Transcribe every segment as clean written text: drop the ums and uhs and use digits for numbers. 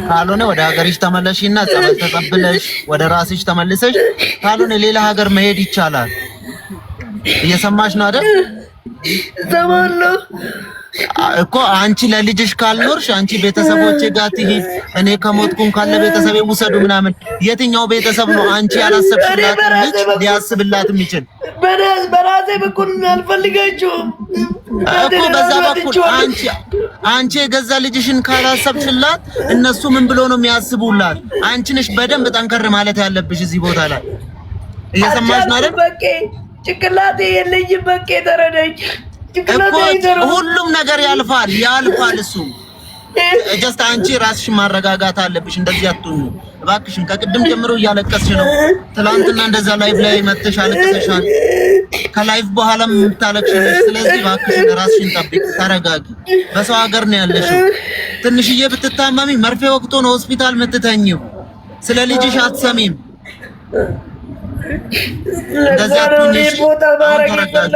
ካልሆነ ወደ ሀገርሽ ተመለሽና ጸበል ተቀብለሽ ወደ ራስሽ ተመልሰሽ ካልሆነ ሌላ ሀገር መሄድ ይቻላል። እየሰማሽ ነው አይደል? ሰማለሁ እኮ አንቺ ለልጅሽ ካልኖርሽ አንቺ ቤተሰቦቼ ጋር ትሂድ እኔ ከሞትኩም ካለ ቤተሰቤ ውሰዱ ምናምን የትኛው ቤተሰብ ነው አንቺ ያላሰብሽላት ልጅ ሊያስብላት የሚችል? በራሴ በኩል አልፈልጋቸውም እኮ በዛ በኩል አንቺ የገዛ ልጅሽን ካላሰብሽላት እነሱ ምን ብሎ ነው የሚያስቡላት? አንቺ ነሽ በደንብ ጠንከር ማለት ያለብሽ እዚህ ቦታ ላይ። እየሰማሽ ነው አይደል? በቃ ጭንቅላቴ የለኝም። በቃ ተረዳኝ። ሁሉም ነገር ያልፋል እሱ ጀስት አንቺ ራስሽን ማረጋጋት አለብሽ። እንደዚህ አትሁኚ እባክሽን። ከቅድም ጀምሮ እያለቀስሽ ነው። ትላንትና እንደዛ ላይቭ ላይ መጥተሽ አለቅሰሻል። ከላይቭ በኋላም የምታለቅሽሽ። ስለዚህ እባክሽን ራስሽን ጠብቂ፣ ተረጋጊ። በሰው ሀገር ነው ያለሽው። ትንሽዬ ብትታመሚ መርፌ ወቅቶ ነው ሆስፒታል የምትተኚው። ስለ ልጅሽ አትሰሚም። እንደዚህ አትሁኚ። ተረጋጊ።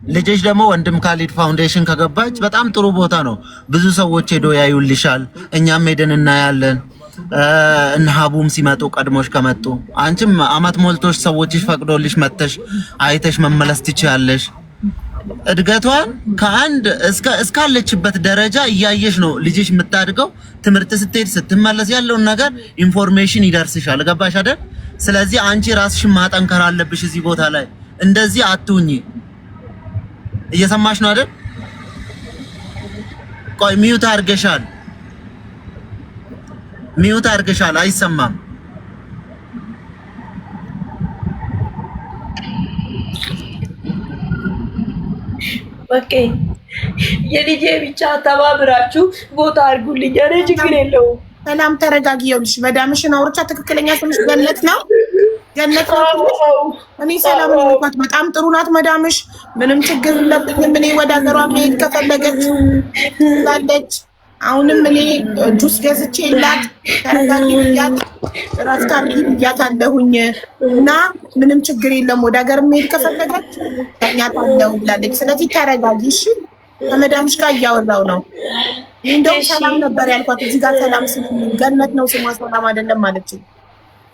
ልጅሽ ደግሞ ወንድም ካሊድ ፋውንዴሽን ከገባች በጣም ጥሩ ቦታ ነው። ብዙ ሰዎች ሄዶ ያዩልሻል። እኛም ሄደን እናያለን። እነ ሀቡም ሲመጡ ቀድሞሽ ከመጡ አንቺም አመት ሞልቶሽ ሰዎችሽ ፈቅዶልሽ መተሽ አይተሽ መመለስ ትችያለሽ። እድገቷን ከአንድ እስካለችበት ደረጃ እያየሽ ነው ልጅሽ የምታድገው። ትምህርት ስትሄድ ስትመለስ ያለውን ነገር ኢንፎርሜሽን ይደርስሻል። ገባሽ አይደል? ስለዚህ አንቺ ራስሽን ማጠንከር አለብሽ እዚህ ቦታ ላይ። እንደዚህ አትሁኚ። እየሰማሽ ነው አይደል? ቆይ ሚዩት አድርገሻል። አይሰማም። በቃ የልጄ ብቻ ተባብራችሁ ቦታ አድርጉልኝ። እኔ ችግር የለውም። ሰላም ተረጋጊ። ይኸውልሽ መዳምሽን አውርቻ ትክክለኛ ስምሽ ገነት ነው። ገነት ነው። እኔ ሰላም ነው። በጣም ጥሩ ናት መዳምሽ። ምንም ችግር የለብኝም። እኔ ወደ ሀገሯ መሄድ ከፈለገች ትላለች። አሁንም እኔ ጁስ ገዝቼላት ተረጋጊ ብያት ራስ ካርዲ ብያታለሁኝ እና ምንም ችግር የለም። ወደ ሀገር መሄድ ከፈለገች ተኛታለሁ ብላለች። ስለዚህ ተረጋጊ እሺ። ከመዳምሽ ጋር እያወራው ነው። እንደው ሰላም ነበር ያልኳት። እዚህ ጋር ሰላም ገነት ነው ስሟ፣ ሰላም አይደለም ማለት ነው።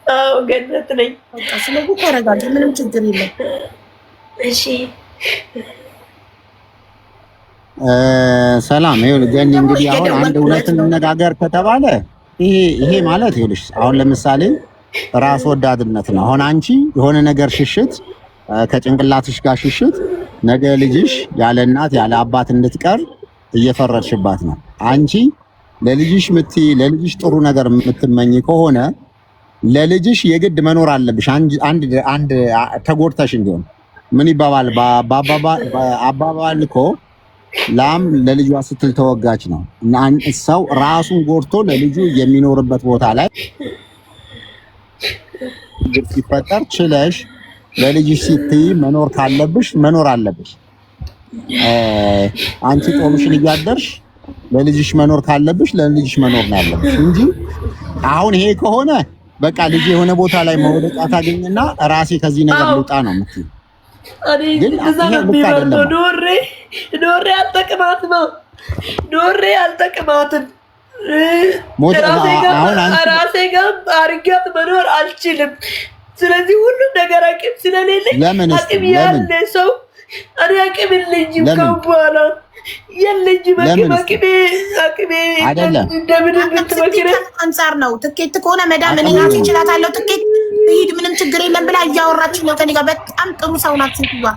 አዎ ገነት ነኝ። በቃ ስለዚህ ተረጋጊ፣ ምንም ችግር የለም። እሺ ሰላም ይሁን። ገኒ እንግዲህ አሁን አንድ እውነት እንነጋገር ከተባለ ይሄ ማለት ይኸውልሽ አሁን ለምሳሌ ራስ ወዳድነት ነው። አሁን አንቺ የሆነ ነገር ሽሽት ከጭንቅላትሽ ጋር ሽሽት ነገ ልጅሽ ያለ እናት ያለ አባት እንድትቀር እየፈረድሽባት ነው። አንቺ ለልጅሽ ጥሩ ነገር የምትመኝ ከሆነ ለልጅሽ የግድ መኖር አለብሽ። አንድ ተጎድተሽ እንዲሆን ምን ይባባል አባባል እኮ ላም ለልጇ ስትል ተወጋች ነው። እና ሰው ራሱን ጎድቶ ለልጁ የሚኖርበት ቦታ ላይ ሲፈጠር ችለሽ ለልጅሽ ስትይ መኖር ካለብሽ መኖር አለብሽ። አንቺ ጦምሽን እያደርሽ ለልጅሽ መኖር ካለብሽ ለልጅሽ መኖር ነው ያለብሽ እንጂ አሁን ይሄ ከሆነ በቃ ልጅ የሆነ ቦታ ላይ መውደቂያ ታገኝና ራሴ ከዚህ ነገር ልውጣ ነው የምትይው። ግን ዶሬ አልጠቅማትም። ራሴ ጋር አርጋት መኖር አልችልም። ስለዚህ ሁሉም ነገር አቅም ስለሌለኝ አቅም ያለ ሰው እኔ አቅም የለኝም። ከበኋላ የለኝም አቅሜ አይደለም። እንደምንም ብትመክረ አንጻር ነው። ትኬት ከሆነ መዳም እኔ ናት ይችላታለሁ። ትኬት ሂድ ምንም ችግር የለም ብላ እያወራችኝ ነው ከኔ ጋር። በጣም ጥሩ ሰው ናት ሴትዮዋ።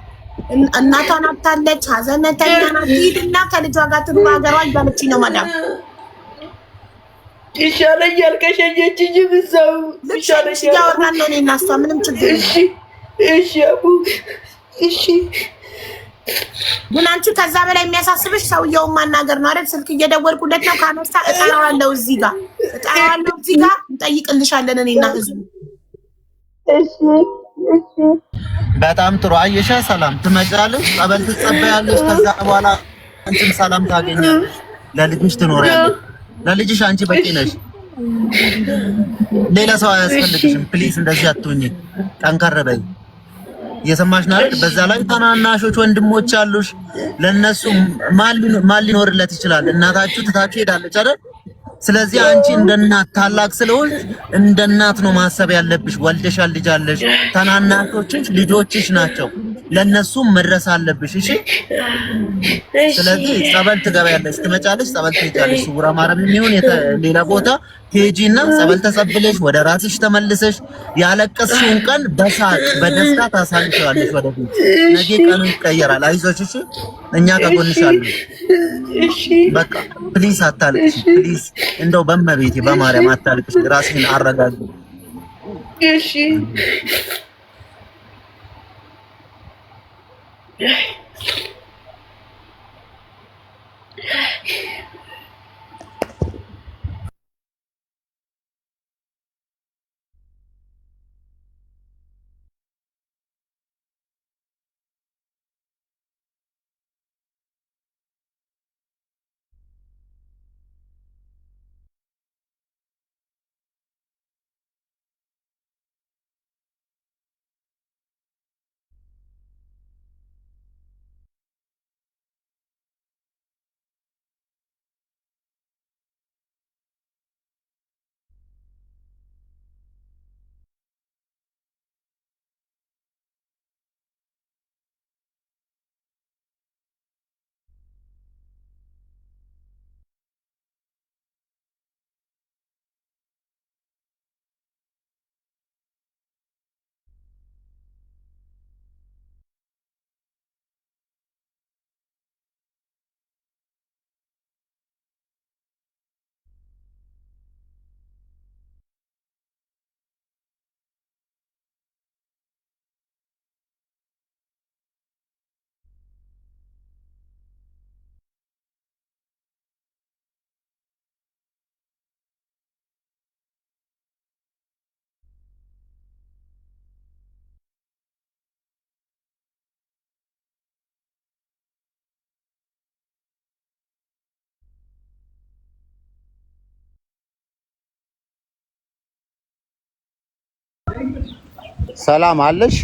እናቷን አታለች፣ ሀዘነተኛ ናት። ሂድና ከልጇ ጋር ትኑር ሀገሯ እያለችኝ ነው መዳም። ይሻለኛል ከሸኘችኝ ብዛው ይሻለኛል። እያወራን ነው እኔ እና እሷ ምንም ችግር የለም። እሺ አቡ እሺ። ግን አንቺ ከዛ በላይ የሚያሳስብሽ ሰውየውን ማናገር ነው አይደል? ስልክ እየደወልኩለት ነው። ካነሳ እጠራዋለሁ እዚህ ጋር እንጠይቅልሻለን እኔና ህዝቡ። እሺ በጣም ጥሩ አየሻ። ሰላም ትመጫለሽ፣ ጸበል ትጸበያለሽ። ከዛ በኋላ አንቺም ሰላም ታገኛለሽ። ለልጅሽ ትኖሪያለሽ። ለልጅሽ አንቺ በቂ ነሽ። ሌላ ሰው አያስፈልግሽም። ፕሊዝ እንደዚህ አትሁኚ። ጠንከር በይ። እየሰማሽ ነው አይደል? በዛ ላይ ታናናሾች ወንድሞች አሉሽ። ለነሱ ማን ሊኖርለት ይችላል? እናታችሁ ትታችሁ ሄዳለች አይደል? ስለዚህ አንቺ እንደ እናት ታላቅ ስለሆንሽ እንደ እናት ነው ማሰብ ያለብሽ። ወልደሻል፣ ልጅ አለሽ። ታናናሾችሽ ልጆችሽ ናቸው። ለነሱም መድረስ አለብሽ። እሺ። ስለዚህ ጸበል ትገበያለሽ፣ ትመጫለሽ፣ ጸበል ትሄጃለሽ። ስውራ ማረም የሚሆን ሌላ ቦታ ትሄጂና ጸበል ተጸብለሽ ወደ ራስሽ ተመልሰሽ ያለቀስሽውን ቀን በሳቅ በደስታ ታሳልፊዋለሽ። ወደፊት ነገ ቀኑ ይቀየራል። አይዞሽ። እሺ። እኛ ከጎንሽ አለን። እሺ በቃ ፕሊስ አታልቅሽ። ፕሊስ እንደው በመቤቴ በማርያም አታልቅሽ። ራስሽን አረጋጊ። እሺ ሰላም አለሽ?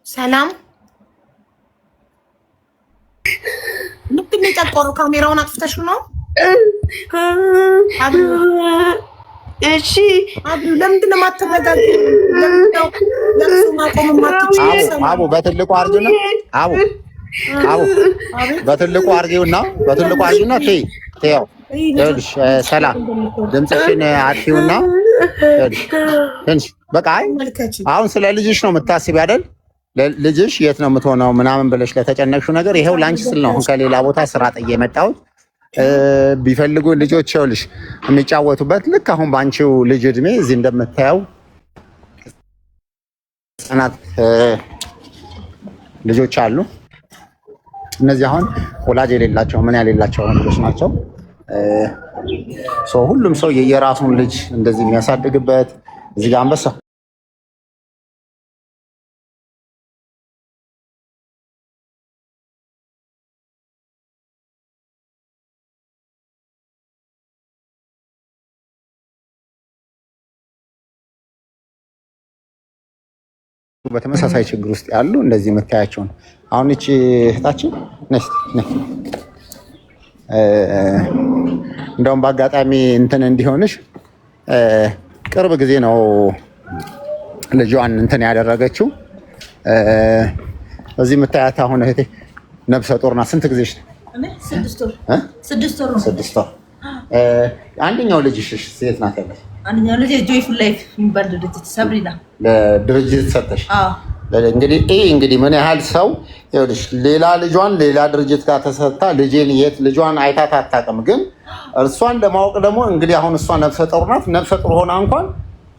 ሰላም ምንድን ነው የጨቆረው? ካሜራውን አጥፍተሽ ነው? እሺ አቡ ለምንድን ነው የማትረጋጊው? ለምንድን ነው ለቅሶ ማቆም የማትችይው? አቡ በትልቁ አርጊውና አቡ በትልቁ አርጊውና ተይው። ይኸውልሽ ሰላም ድምፅሽን አጥፊውና ትንሽ በቃ። አሁን ስለ ልጅሽ ነው የምታስቢው አይደል? ልጅሽ የት ነው የምትሆነው ምናምን ብለሽ ለተጨነቅሽው ነገር ይኸው ላንቺ ስል ነው ከሌላ ቦታ ስራ ጥዬ የመጣሁት። ቢፈልጉ ልጆች ይኸውልሽ የሚጫወቱበት ልክ አሁን ባንቺው ልጅ እድሜ እዚህ እንደምታየው ህጻናት ልጆች አሉ። እነዚህ አሁን ወላጅ የሌላቸው ምን ያሌላቸው ልጆች ናቸው። ሁሉም ሰው የራሱን ልጅ እንደዚህ የሚያሳድግበት እዚህ ጋር አንበሳ በተመሳሳይ ችግር ውስጥ ያሉ እንደዚህ የምታያቸውን አሁን እቺ እህታችን እንደውም በአጋጣሚ እንትን እንዲሆንሽ ቅርብ ጊዜ ነው ልጇን እንትን ያደረገችው። እዚህ የምታያት አሁን እህቴ ነብሰ ጡር ናት። ስንት ጊዜሽ ነው? 6 ወር ነው። 6 ወር። አንደኛው ልጅሽ ሴት ናት ያለች? አንደኛው ልጅ ጆይፉል ላይፍ የሚባል ድርጅት ሰብሪና ለድርጅት ሰጠሽ? እንግዲህ ምን ያህል ሰው ይኸውልሽ፣ ሌላ ልጇን ሌላ ድርጅት ጋር ተሰጥታ ልጇን አይታት አታውቅም። ግን እርሷን ለማወቅ ደግሞ እንግዲህ አሁን እሷ ነፍሰ ጡር ናት። ነፍሰ ጡር ሆና እንኳን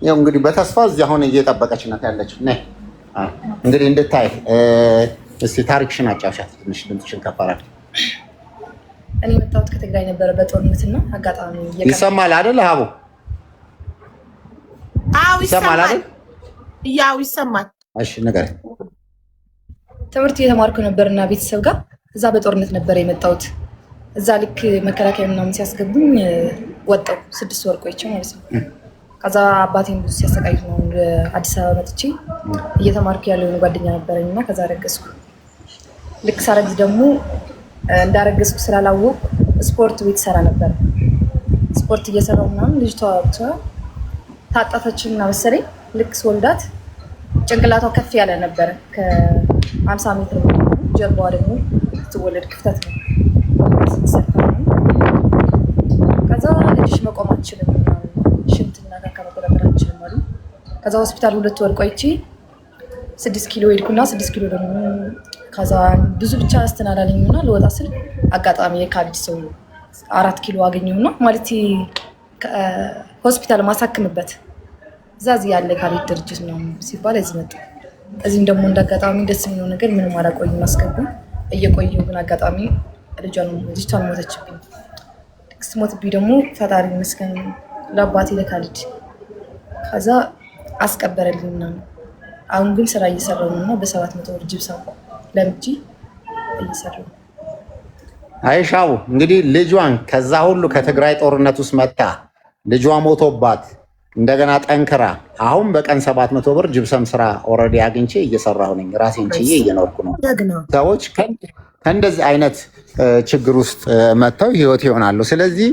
ያው እንግዲህ በተስፋ እዚህ አሁን እየጠበቀች ናት ያለችው። ነይ እንግዲህ እንድታይ እስቲ ታሪክሽን አጫውሻት ትንሽ ድምፅሽን ከፍ አድርጊ። እኔ የመጣሁት ከትግራይ ነበረ በጦርነትና አጋጣሚ ይሰማል አይደል ሀቡ? አዎ ይሰማል አይደል? ያው ይሰማል። እሺ ንገረኝ። ትምህርት እየተማርኩ ነበርና ቤተሰብ ጋር እዛ በጦርነት ነበር የመጣሁት። እዛ ልክ መከላከያ ምናምን ሲያስገቡኝ ወጣሁ 6 ወር ቆይቼ ማለት ነው። ከዛ አባቴን ብዙ ሲያሰቃዩት ነው አዲስ አበባ መጥቼ እየተማርኩ ያለውን ጓደኛ ነበረኝና ከዛ ረገዝኩ። ልክ ሳረግዝ ደግሞ እንዳረገዝኩ ስላላወቅኩ ስፖርት ቤት ሰራ ነበር። ስፖርት እየሰራሁ ምናምን ልጅቷ ታጣፈችና መሰለኝ ልክ ስወልዳት ጭንቅላቷ ከፍ ያለ ነበር ከ50 ሜትር ጀርባዋ ደግሞ ስትወለድ ክፍተት ነው። ከዛ ልጅሽ መቆም አትችልም ሽንትና ካካ መቆጣጠር አትችልም አሉ። ከዛ ሆስፒታል 2 ወር ቆይቼ 6 ኪሎ ሄድኩና 6 ኪሎ ደግሞ ከዛ ብዙ ብቻ አስተናዳለኝና ልወጣ ስል አጋጣሚ የካሊድ ሰው 4 ኪሎ አገኘሁና ማለት ሆስፒታል ማሳክምበት እዚህ ያለ ካሊድ ድርጅት ነው ሲባል እዚህ መጣ። እዚህም ደግሞ እንዳጋጣሚ ደስ የሚለው ነገር ምንም አላቆይም አስገቡኝ። እየቆየሁ ግን አጋጣሚ ልጅቷን ሞተችብኝ። ስትሞትብኝ ደግሞ ፈጣሪ ይመስገን ለአባቴ ለካሊድ ከዛ አስቀበረልኝ ምናምን። አሁን ግን ስራ እየሰራሁ ነው እና በ700 ብር ጅብሰም ለምጂ እየሰራሁ። አይሻው እንግዲህ ልጇን ከዛ ሁሉ ከትግራይ ጦርነት ውስጥ መጣ ልጇ ሞቶባት እንደገና ጠንክራ አሁን በቀን 700 ብር ጅብሰም ስራ ኦልሬዲ አግኝቼ እየሰራሁ ነኝ። ራሴን ችዬ እየኖርኩ ነው። ሰዎች ከእንደዚህ አይነት ችግር ውስጥ መጥተው ህይወት ይሆናሉ። ስለዚህ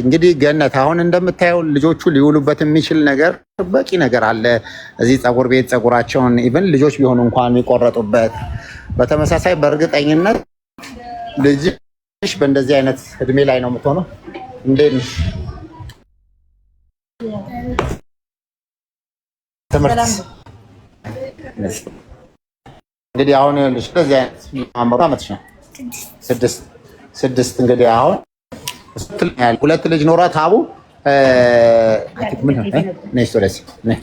እንግዲህ ገነት አሁን እንደምታየው ልጆቹ ሊውሉበት የሚችል ነገር በቂ ነገር አለ። እዚህ ፀጉር ቤት ፀጉራቸውን ኢቭን ልጆች ቢሆኑ እንኳን የሚቆረጡበት። በተመሳሳይ በእርግጠኝነት ልጅሽ በእንደዚህ አይነት እድሜ ላይ ነው የምትሆነው። እንዴት ነሽ? ትምህርት እንግዲህ አሁን ልጅ እንደዚህ አይነት ማምሩ አመትሽ ነው 6 እንግዲህ አሁን 2 ልጅ ኖራት ሀቡ ምን ነይ ሶለሲ ነይ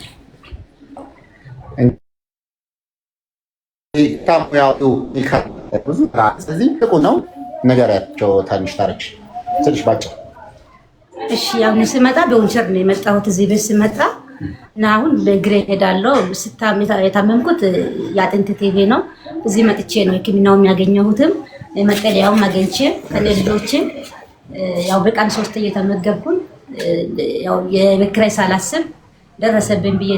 ብዙ ስለዚህ ጥቁ ነው ነገራቸው ትንሽ ታሪክሽ ትንሽ ባጭር። እሺ ያው ስመጣ በወንቸር ነው የመጣሁት። እዚህ ቤት ስመጣ እና አሁን በእግሬ ሄዳለሁ። የታመምኩት የአጥንት ቲቪ ነው። እዚህ መጥቼ ነው ሕክምናው የሚያገኘሁትም መጠለያውን አገኝቼ ከልጆቼ ያው በቀን 3 እየተመገብኩኝ ያው የቤት ኪራይ ሳላስብ ደረሰብኝ ብዬ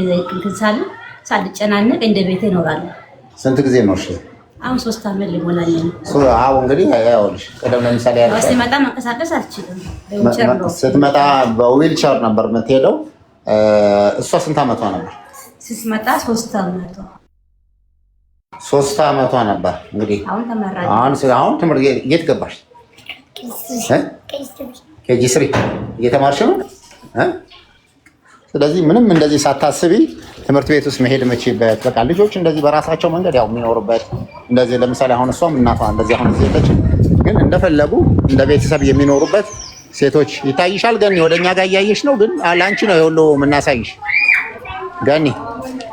ሳልጨናነቅ እንደ ቤቴ እኖራለሁ። ስንት ጊዜ ነው? እሺ አሁን 3 ዓመት ሊሞላኝ ነው። አሁን እንግዲህ ያውልሽ ቀደም ለምሳሌ ያለ ሲመጣ መንቀሳቀስ አልችልም። በዊልቸር ነው ስትመጣ በዊልቸር ነበር የምትሄደው። እሷ ስንት ዓመቷ ነበር ስትመጣ? 3 ዓመቷ 3 ዓመቷ ነበር። እንግዲህ አሁን ተመራጭ አሁን ትምህርት የት ገባሽ? ኬጂ 3 እየተማርሽ ነው። ስለዚህ ምንም እንደዚህ ሳታስቢ ትምህርት ቤት ውስጥ መሄድ መቼበት በቃ ልጆች እንደዚህ በራሳቸው መንገድ ያው የሚኖሩበት እንደዚህ ለምሳሌ አሁን እሷም እናቷ እንደዚህ አሁን ሴቶች ግን እንደፈለጉ እንደ ቤተሰብ የሚኖሩበት ሴቶች ይታይሻል። ገኒ ወደኛ ጋር እያየሽ ነው፣ ግን ለአንቺ ነው የሁሉ የምናሳይሽ። ገኒ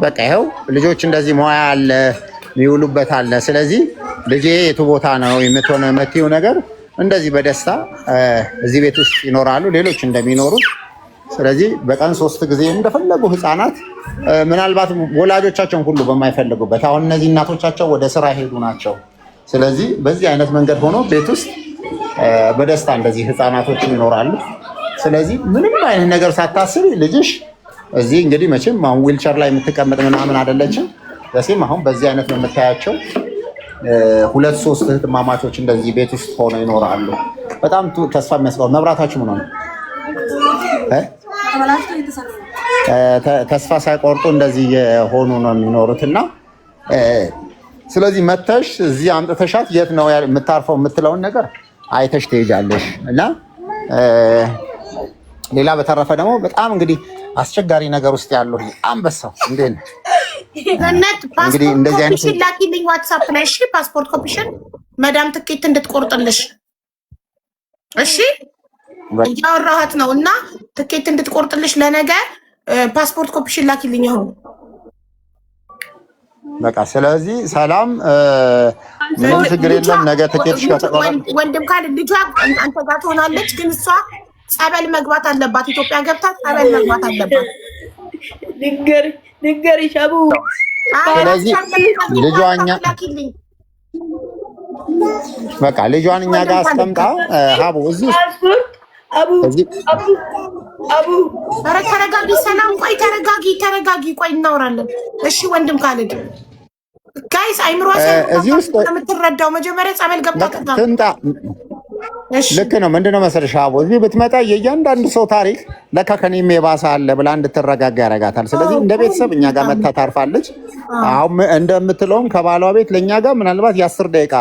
በቃ ይኸው ልጆች እንደዚህ ሙያ አለ የሚውሉበት አለ። ስለዚህ ልጄ የቱ ቦታ ነው የምትሆነ መቲው ነገር እንደዚህ በደስታ እዚህ ቤት ውስጥ ይኖራሉ ሌሎች እንደሚኖሩት። ስለዚህ በቀን 3 ጊዜ እንደፈለጉ ህፃናት ምናልባት ወላጆቻቸውን ሁሉ በማይፈልጉበት አሁን እነዚህ እናቶቻቸው ወደ ስራ ሄዱ ናቸው። ስለዚህ በዚህ አይነት መንገድ ሆኖ ቤት ውስጥ በደስታ እንደዚህ ህፃናቶች ይኖራሉ። ስለዚህ ምንም አይነት ነገር ሳታስብ ልጅሽ እዚህ እንግዲህ መቼም አሁን ዊልቸር ላይ የምትቀመጥ ምናምን አይደለችም። ደሴም አሁን በዚህ አይነት ነው የምታያቸው። 2-3 እህትማማቾች እንደዚህ ቤት ውስጥ ሆነው ይኖራሉ። በጣም ተስፋ የሚያስቀው መብራታችሁ ምን ሆነ? ተስፋ ሳይቆርጡ እንደዚህ የሆኑ ነው የሚኖሩትና ስለዚህ መተሽ እዚህ አምጥተሻት የት ነው የምታርፈው የምትለውን ነገር አይተሽ ትሄጃለሽ። እና ሌላ በተረፈ ደግሞ በጣም እንግዲህ አስቸጋሪ ነገር ውስጥ ያለው አንበሳው እንዴት ነው እንግዲህ እንደዚህ አይነት ላኪልኝ ዋትስአፕ ላይ እሺ። ፓስፖርት ኮፒሽን መዳም ትኬት እንድትቆርጥልሽ እሺ። እያወራኋት ነው እና ትኬት እንድትቆርጥልሽ ለነገ ፓስፖርት ኮፒሽን ላኪልኝ አሁን። በቃ ስለዚህ ሰላም፣ ምንም ችግር የለም። ነገ ትኬትሽ ከተቆረጠ ወንድም ካለ ልጇ አንተ ጋር ትሆናለች፣ ግን እሷ ጸበል መግባት አለባት። ኢትዮጵያ ገብታ ጸበል መግባት አለባት። ንገሪሽ አቡ። ስለዚህ ልጇኛ በቃ ልጇን እኛ ጋር አስቀምጣ ሀቡ እዚህ አቡ ኧረ ተረጋጊ፣ ሰላም ቆይ፣ ተረጋጊ፣ ቆይ እናወራለን። እሺ ወንድም ካልድ ጋይስ አይምሯ እዚህ ውስጥ የምትረዳው መጀመሪያ ጸበል ገብታ ትምጣ። ልክ ነው። ምንድነው መሰለሽ ሀቡ እዚህ ብትመጣ የእያንዳንዱ ሰው ታሪክ ለካ ከኔም የባሰ አለ ብላ እንድትረጋጋ ያደርጋታል። ስለዚህ እንደ ቤተሰብ እኛ ጋር መታ ታርፋለች። አሁን እንደምትለውም ከባሏ ቤት ለእኛ ጋር ምናልባት የ10 ደቂቃ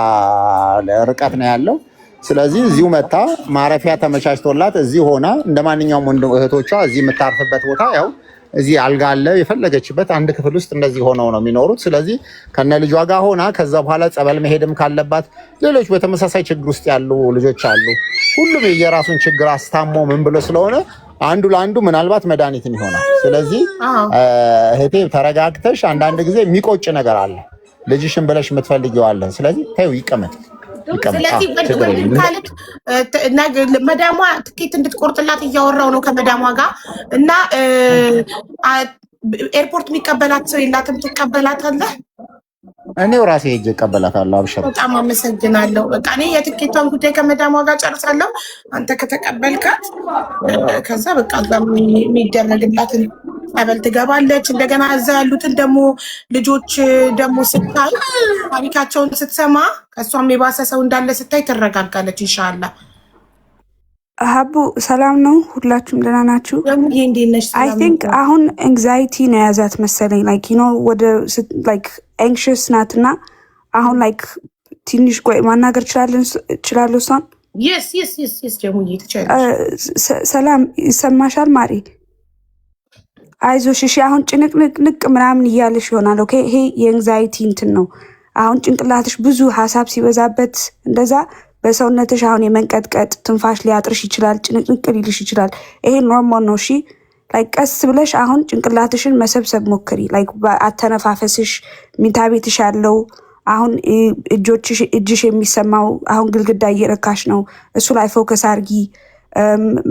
ርቀት ነው ያለው። ስለዚህ እዚሁ መታ ማረፊያ ተመቻችቶላት እዚህ ሆና እንደ ማንኛውም ወንድም እህቶቿ እዚህ የምታርፍበት ቦታ ያው እዚህ አልጋ አለ። የፈለገችበት አንድ ክፍል ውስጥ እንደዚህ ሆነው ነው የሚኖሩት። ስለዚህ ከነ ልጇ ጋር ሆና ከዛ በኋላ ጸበል መሄድም ካለባት ሌሎች በተመሳሳይ ችግር ውስጥ ያሉ ልጆች አሉ። ሁሉም የየራሱን ችግር አስታሞ ምን ብሎ ስለሆነ አንዱ ለአንዱ ምናልባት መድኃኒትም ይሆናል። ስለዚህ እህቴ ተረጋግተሽ፣ አንዳንድ ጊዜ የሚቆጭ ነገር አለ ልጅሽን ብለሽ የምትፈልጊው አለ። ስለዚህ ተይው ይቀመጥ። ስለዚህ ማለት መዳሟ ትኬት እንድትቆርጥላት እያወራው ነው ከመዳሟ ጋር እና ኤርፖርት የሚቀበላት ሰው የላትም። ትቀበላታለህ? እኔው ራሴ ሄጄ እቀበላታለሁ። አብሽር። በጣም አመሰግናለሁ። በቃ እኔ የትኬቷን ጉዳይ ከመዳሟ ጋር ጨርሳለሁ። አንተ ከተቀበልካት ከዛ በቃ እዛ የሚደረግላትን ጸበል ትገባለች። እንደገና እዛ ያሉትን ደግሞ ልጆች ደግሞ ስታይ ታሪካቸውን ስትሰማ ከእሷም የባሰ ሰው እንዳለ ስታይ ትረጋጋለች። ኢንሻላህ። ሀቡ ሰላም ነው? ሁላችሁም ደህና ናችሁ? እንዴት ነሽ? አይ ቲንክ አሁን ኤንግዛይቲ ነው የያዛት መሰለኝ። ላይክ ዩ ኖ ወደ ላይክ ኤንክሽስ ናት እና አሁን ላይክ ትንሽ ቆይ ማናገር እችላለሁ እሷን? የስ ጀሙዬ ትችላለሽ። ሰላም ይሰማሻል ማሪ? አይዞሽ እሺ። አሁን ጭንቅንቅ ምናምን እያለሽ ይሆናል። ኦኬ ይሄ የኤንግዛይቲ እንትን ነው። አሁን ጭንቅላትሽ ብዙ ሀሳብ ሲበዛበት እንደዛ በሰውነትሽ አሁን የመንቀጥቀጥ ትንፋሽ ሊያጥርሽ ይችላል። ጭንቅንቅ ሊልሽ ይችላል። ይሄ ኖርማል ነው። እሺ ላይክ ቀስ ብለሽ አሁን ጭንቅላትሽን መሰብሰብ ሞክሪ። ላይክ አተነፋፈስሽ ሚታ ቤትሽ ያለው አሁን እጅሽ የሚሰማው አሁን ግልግዳ እየረካሽ ነው። እሱ ላይ ፎከስ አርጊ።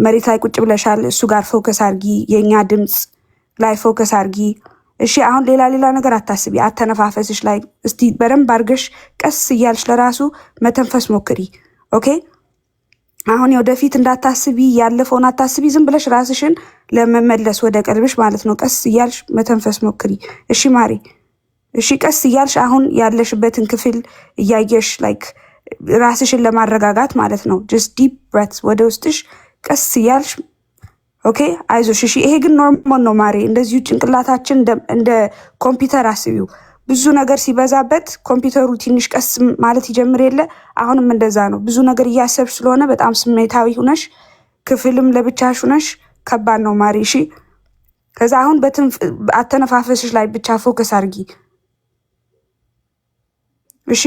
መሬት ላይ ቁጭ ብለሻል። እሱ ጋር ፎከስ አርጊ። የኛ ድምፅ ላይ ፎከስ አርጊ። እሺ አሁን ሌላ ነገር አታስቢ። አተነፋፈስሽ ላይ እስቲ በደንብ አርገሽ ቀስ እያልሽ ለራሱ መተንፈስ ሞክሪ። ኦኬ አሁን ወደፊት እንዳታስቢ፣ ያለፈውን አታስቢ። ዝም ብለሽ ራስሽን ለመመለስ ወደ ቀልብሽ ማለት ነው። ቀስ እያልሽ መተንፈስ ሞክሪ። እሺ ማሪ? እሺ ቀስ እያልሽ አሁን ያለሽበትን ክፍል እያየሽ ላይክ ራስሽን ለማረጋጋት ማለት ነው። ጀስት ዲፕ ብሬት ወደ ውስጥሽ ቀስ እያልሽ ኦኬ አይዞሽ። እሺ ይሄ ግን ኖርማል ነው ማሪ። እንደዚሁ ጭንቅላታችን እንደ ኮምፒውተር አስቢው። ብዙ ነገር ሲበዛበት ኮምፒውተሩ ትንሽ ቀስ ማለት ይጀምር የለ? አሁንም እንደዛ ነው። ብዙ ነገር እያሰብሽ ስለሆነ በጣም ስሜታዊ ሁነሽ ክፍልም ለብቻሽ ሁነሽ ከባድ ነው ማሪ። እሺ ከዛ አሁን አተነፋፈስሽ ላይ ብቻ ፎከስ አርጊ። እሺ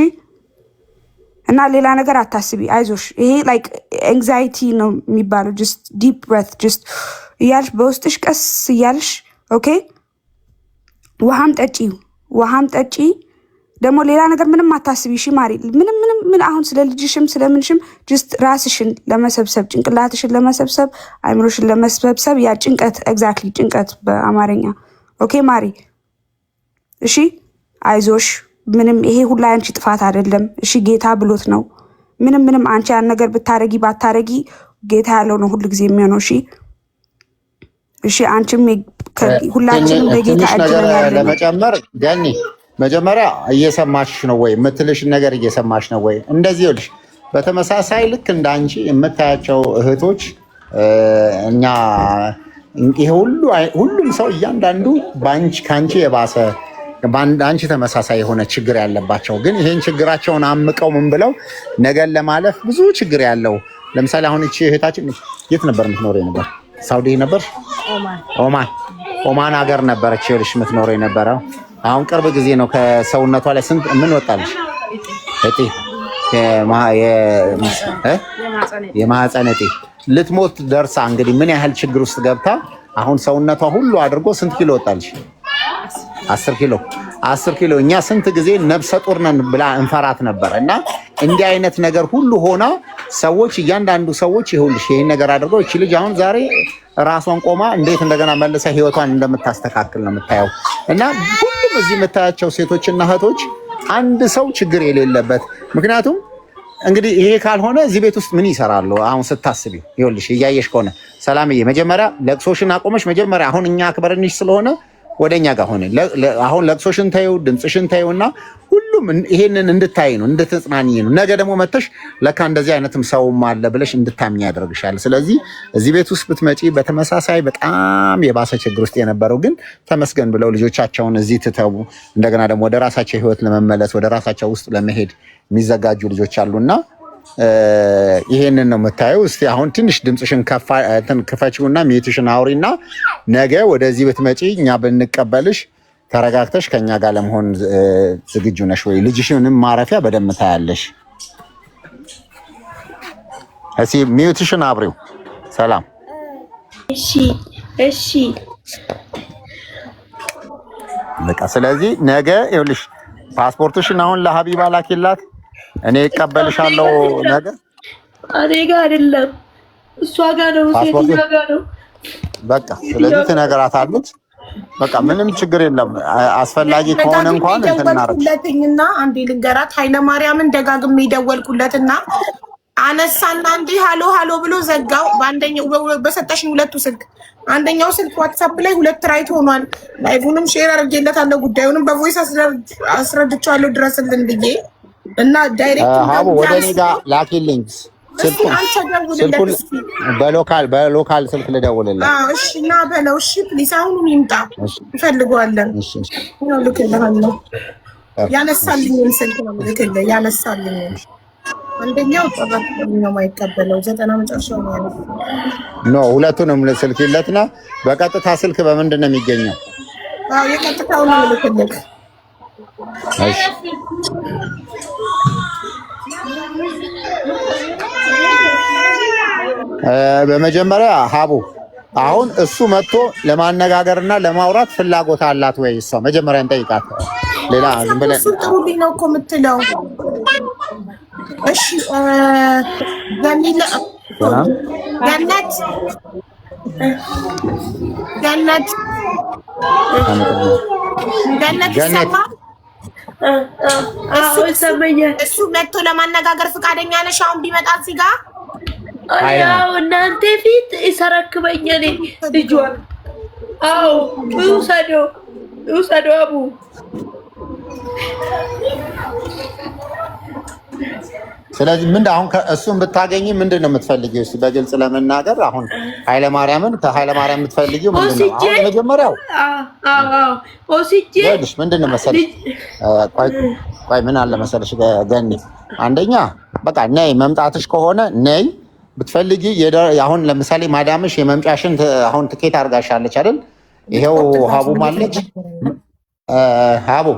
እና ሌላ ነገር አታስቢ። አይዞሽ። ይሄ ላይክ ኤንግዛይቲ ነው የሚባለው። ጀስት ዲፕ ብሬት ጀስት እያልሽ በውስጥሽ ቀስ እያልሽ ኦኬ። ውሃም ጠጪ። ደግሞ ሌላ ነገር ምንም አታስቢ። እሺ ማሪ? ምን አሁን ስለ ልጅሽም ስለምንሽም ጀስት ራስሽን ለመሰብሰብ ጭንቅላትሽን ለመሰብሰብ አይምሮሽን ለመሰብሰብ ያ ጭንቀት ኤግዛክትሊ ጭንቀት በአማርኛ ኦኬ ማሪ? እሺ አይዞሽ። ምንም ይሄ ሁላ አንቺ ጥፋት አይደለም። እሺ ጌታ ብሎት ነው። ምንም አንቺ ያን ነገር ብታረጊ ባታረጊ ጌታ ያለው ነው ሁሉ ጊዜ የሚሆነው። እሺ አንቺም ሁላችንም በጌታ እጅ ያለ ለመጨመር ገኒ መጀመሪያ እየሰማሽ ነው ወይ? የምትልሽን ነገር እየሰማሽ ነው ወይ? እንደዚህ ይልሽ በተመሳሳይ ልክ እንዳንቺ የምታያቸው እህቶች እኛ ይሄ ሁሉም ሰው እያንዳንዱ ከአንቺ የባሰ አንቺ ተመሳሳይ የሆነ ችግር ያለባቸው ግን ይሄን ችግራቸውን አምቀው ምን ብለው ነገን ለማለፍ ብዙ ችግር ያለው ለምሳሌ አሁን እቺ እህታችን የት ነበር የምትኖረው ነበር? ሳውዲ ነበር? ኦማን ሀገር ነበረች ይልሽ የምትኖረው የነበረው። አሁን ቅርብ ጊዜ ነው ከሰውነቷ ላይ ስንት ምን ወጣልሽ? እጤ የማህፀን እጤ ልትሞት ደርሳ እንግዲህ ምን ያህል ችግር ውስጥ ገብታ አሁን ሰውነቷ ሁሉ አድርጎ ስንት ኪሎ ወጣልሽ? 10 ኪሎ 10 ኪሎ። እኛ ስንት ጊዜ ነብሰ ጡር ነን ብላ እንፈራት ነበር። እና እንዲህ አይነት ነገር ሁሉ ሆና ሰዎች እያንዳንዱ ሰዎች ይሁንልሽ ይሄን ነገር አድርገው እቺ ልጅ አሁን ዛሬ ራሷን ቆማ እንዴት እንደገና መልሳ ህይወቷን እንደምታስተካክል ነው የምታየው። እና ሁሉም እዚህ የምታያቸው ሴቶችና እህቶች አንድ ሰው ችግር የሌለበት ምክንያቱም እንግዲህ ይሄ ካልሆነ እዚህ ቤት ውስጥ ምን ይሰራሉ? አሁን ስታስቢ ይኸውልሽ እያየሽ ከሆነ ሰላምዬ መጀመሪያ ለቅሶሽን አቆመሽ። መጀመሪያ አሁን እኛ አክበርንሽ ስለሆነ ወደኛ ጋር ሆነ አሁን ለቅሶሽን ታዩ ድምጽሽን ታዩና ሁሉም ይሄንን እንድታይ ነው እንድትጽናኝ ነው። ነገ ደግሞ መተሽ ለካ እንደዚህ አይነትም ሰውም አለ ብለሽ እንድታምኝ ያደርግሻል። ስለዚህ እዚህ ቤት ውስጥ ብትመጪ በተመሳሳይ በጣም የባሰ ችግር ውስጥ የነበረው ግን ተመስገን ብለው ልጆቻቸውን እዚህ ትተው እንደገና ደግሞ ወደ ራሳቸው ህይወት ለመመለስ ወደ ራሳቸው ውስጥ ለመሄድ የሚዘጋጁ ልጆች አሉና ይሄንን ነው የምታየው። እስቲ አሁን ትንሽ ድምጽሽን ክፈቺውና ሚዩትሽን አውሪና ነገ ወደዚህ ብትመጪ እኛ ብንቀበልሽ ተረጋግተሽ ከኛ ጋር ለመሆን ዝግጁ ነሽ ወይ? ልጅሽንም ማረፊያ በደንብ ታያለሽ። እስቲ ሚዩትሽን አብሪው። ሰላም። እሺ በቃ ስለዚህ ነገ ይኸውልሽ ፓስፖርትሽን አሁን ለሀቢባ ላኪላት። እኔ እቀበልሻለሁ ነገ። እኔ ጋር አይደለም እሷ ጋር ነው፣ ሴትዮዋ ጋር ነው። በቃ ስለዚህ ትነግራታለች። በቃ ምንም ችግር የለም። አስፈላጊ ከሆነ እንኳን ደወልኩለትና አንዴ ልንገራት ኃይለማርያምን ደጋግሜ ደወልኩለትና አነሳና እንዴ ሃሎ ብሎ ዘጋው። በአንደኛው በሰጠሽኝ ሁለቱ ስልክ አንደኛው ስልክ ዋትስአፕ ላይ 2 ራይት ሆኗል። ላይቭንም ሼር አድርጌለታለሁ፣ ጉዳዩንም በቮይስ አስረድቻለሁ ድረስልን ብዬ እና ዳይሬክት ሀቡ ወደ እኔ ጋር ላኪልኝ ስልኩን በሎካል ስልክ ልደውልልህ። እሺ እና በለው። እሺ ፕሊስ አሁኑን ይምጣ እንፈልገዋለን። ነው ልክልሃለሁ። ያነሳልኝን ስልክ ነው ልክልህ። ያነሳልኝን አንደኛው ጥራት ነው የማይቀበለው 90 መጨረሻው ነው ያለው። ኖ ሁለቱንም ስልክ ይለትና በቀጥታ ስልክ በምንድን ነው የሚገኘው? የቀጥታው ነው ልክልህ። እሺ በመጀመሪያ ሀቡ አሁን እሱ መጥቶ ለማነጋገርና ለማውራት ፍላጎት አላት ወይ? እሷ መጀመሪያ እንጠይቃት። ሌላ ዝም ብለን እሱ ጥሩልኝ ነው እኮ የምትለው። እሺ ገነት እሱ መጥቶ ለማነጋገር ፈቃደኛ ነሽ? አሁን ቢመጣ እዚህ ጋር ያው እናንተ ፊት ይሰረክበኛል ልጇን። አዎ ውሰደው አቡ። ስለዚህ ምን አሁን እሱን ብታገኝ ምንድን ነው የምትፈልጊው? እስኪ በግልጽ ለመናገር አሁን ኃይለማርያም የምትፈልጊው ምንድን ነው? አሁን መጀመሪያው ወስጄ ምንድን ነው መሰለሽ፣ ቆይ ምን አለ መሰለሽ ገኒ፣ አንደኛ በቃ ነይ፣ መምጣትሽ ከሆነ ነይ ብትፈልጊ። አሁን ለምሳሌ ማዳምሽ የመምጫሽን አሁን ትኬት አድርጋሻለች አይደል? ይሄው ሀቡ ማለች። ሀቡ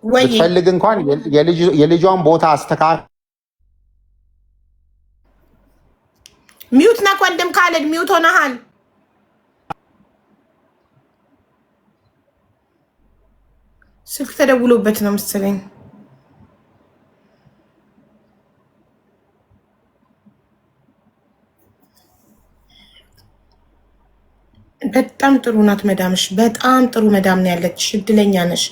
ብትፈልግ እንኳን የልጇን ቦታ አስተካክል። ሚውት ነህ ወንድም ካለድ ሚውት ሆነሃል። ስልክ ተደውሎበት ነው መሰለኝ። በጣም ጥሩ ናት መዳምሽ፣ በጣም ጥሩ መዳም ነው ያለች። እድለኛ ነሽ።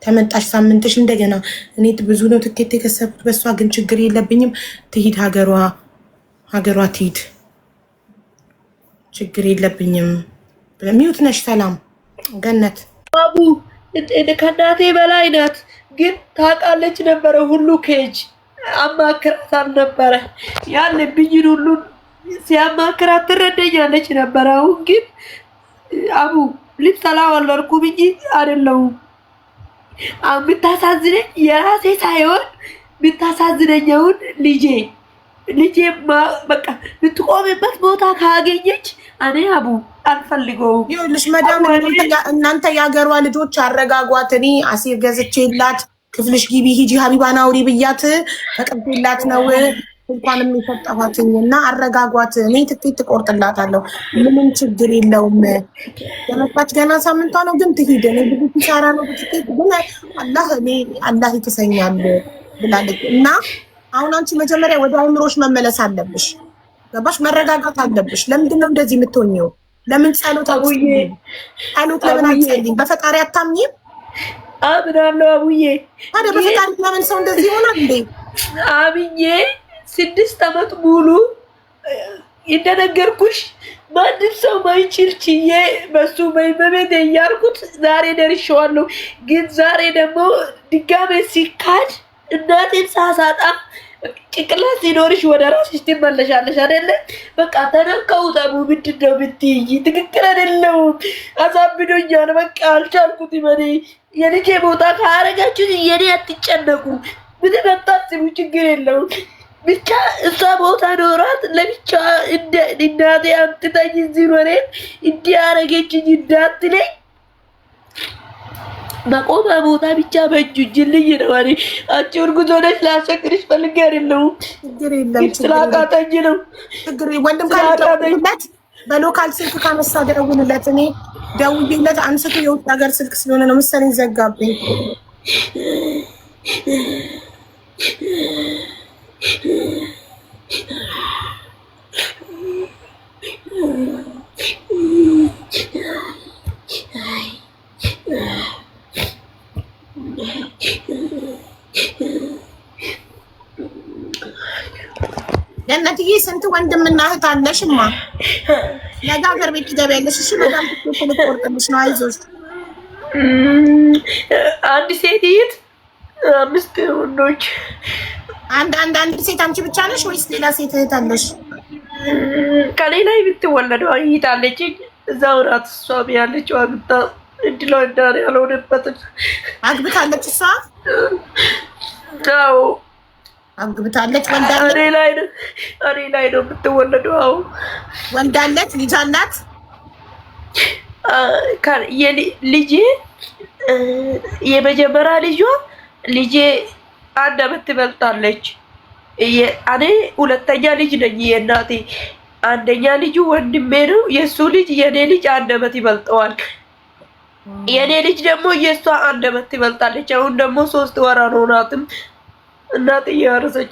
ተመጣሽ ሳምንትሽ እንደገና እኔ ብዙ ነው ትኬት የከሰብኩት በሷ ግን ችግር የለብኝም። ትሂድ ሀገሯ ትሂድ፣ ችግር የለብኝም። ሚውት ነሽ። ሰላም ገነት አቡ ከእናቴ በላይ ናት፣ ግን ታውቃለች ነበረ ሁሉ ኬጅ አማክራታል ነበረ ያለብኝን ሁሉን ሲያማክራት ትረዳኛለች ነበረ። አሁን ግን አቡ ልትሰላ ወለድኩም እንጂ አይደለሁም። ብታሳዝነኝ የራሴ ሳይሆን ብታሳዝነኛውን ልጄ በቃ ልትቆምበት ቦታ ካገኘች እኔ አቡ አልፈልገውም። ይኸውልሽ መዳም እናንተ የሀገሯ ልጆች አረጋጓት። እኔ አሲር ገዝቼላት ክፍልሽ ግቢ ሂጂ ሀቢባን አውሪ ብያት ፈቅድላት ነው እንኳንም የሰጠኋትኝና አረጋጓት። እኔ ትኬት ትቆርጥላታለሁ፣ ምንም ችግር የለውም። የመጣች ገና ሳምንቷ ነው፣ ግን ትሂድ። እኔ ብዙ ኪሳራ ነው ትኬት፣ ግን አላህ ይክሰኛል ብላለች። እና አሁን አንቺ መጀመሪያ ወደ አእምሮሽ መመለስ አለብሽ። ገባሽ? መረጋጋት አለብሽ። ለምንድን ነው እንደዚህ የምትሆኚው? ለምን ጸሎት ለምን አትጸልይም? በፈጣሪ አታምኚም? አምናለሁ አቡዬ። ታዲያ በፈጣሪ ለምን ሰው እንደዚህ ይሆናል እንዴ? አብዬ 6 ዓመት ሙሉ እንደነገርኩሽ ማንም ሰው ማይችል ችዬ በሱ በመቤት እያልኩት ዛሬ ደርሼዋለሁ። ግን ዛሬ ደግሞ ድጋሜ ሲካድ እናቴን ሳሳጣ ጭንቅላት ሲኖርሽ ወደ ራስሽ ትመለሻለሽ አይደለ? በቃ ተነካሁት። አቡ ምንድን ነው ብትይ ትክክል አይደለሁም። አሳብዶኛል። በቃ አልቻልኩትም። እኔ የልጄ ቦታ ካረጋችሁት የኔ አትጨነቁ፣ ምንም አታስቡ፣ ችግር የለውም። ብቻ እሷ ቦታ ኖሯት ለብቻ እናቴ አምጥታኝ እዚህ መሬት እንዲህ አረገችኝ እንዳትለኝ በቆመ ቦታ ብቻ በእጁልኝ ነው። አንቺ እርጉዝ ሆነሽ ላስቸግርሽ ፈልጌ አይደለሁም፣ ስላቃተኝ ነው። ወንድም ካለበት በሎካል ስልክ ካነሳ ደውልለት። እኔ ደውዬለት አንስቶ የውጭ ሀገር ስልክ ስለሆነ ነው መሰለኝ ዘጋብኝ። ገነትዬ ስንት ወንድምና እህት አለሽማ? ነገ ሀገር ቤት ትገቢያለሽ። እሺ በጣም ትቆርጥልሽ ነው። አይዞሽ። አንድ ሴት 5 ወንዶች። አንድ ሴት አንቺ ብቻ ነሽ ወይስ ሌላ ሴት እህት አለሽ? ከሌላ ብትወለደው አይታለች። እዛው ናት እሷም ያለችው አግብታ እድሏ እንዳለ ያልሆነበትን አግብታለች። እሷ አዎ አግብታለች። ወልዳለች። እኔ ላይ ነው የምትወለደው። አዎ ወልዳለች። ልጅ አላት። ልጄ የመጀመሪያ ልጄ 1 ዓመት ትበልጣለች። እኔ ሁለተኛ ልጅ ነኝ የእናቴ። አንደኛ ልጁ ወንድሜ ነው። የእሱ ልጅ የኔ ልጅ 1 ዓመት ይበልጠዋል። የኔ ልጅ ደግሞ የእሷ 1 ዓመት ትበልጣለች። አሁን ደግሞ 3 ወር አልሆናትም። እናቴ ያረሰች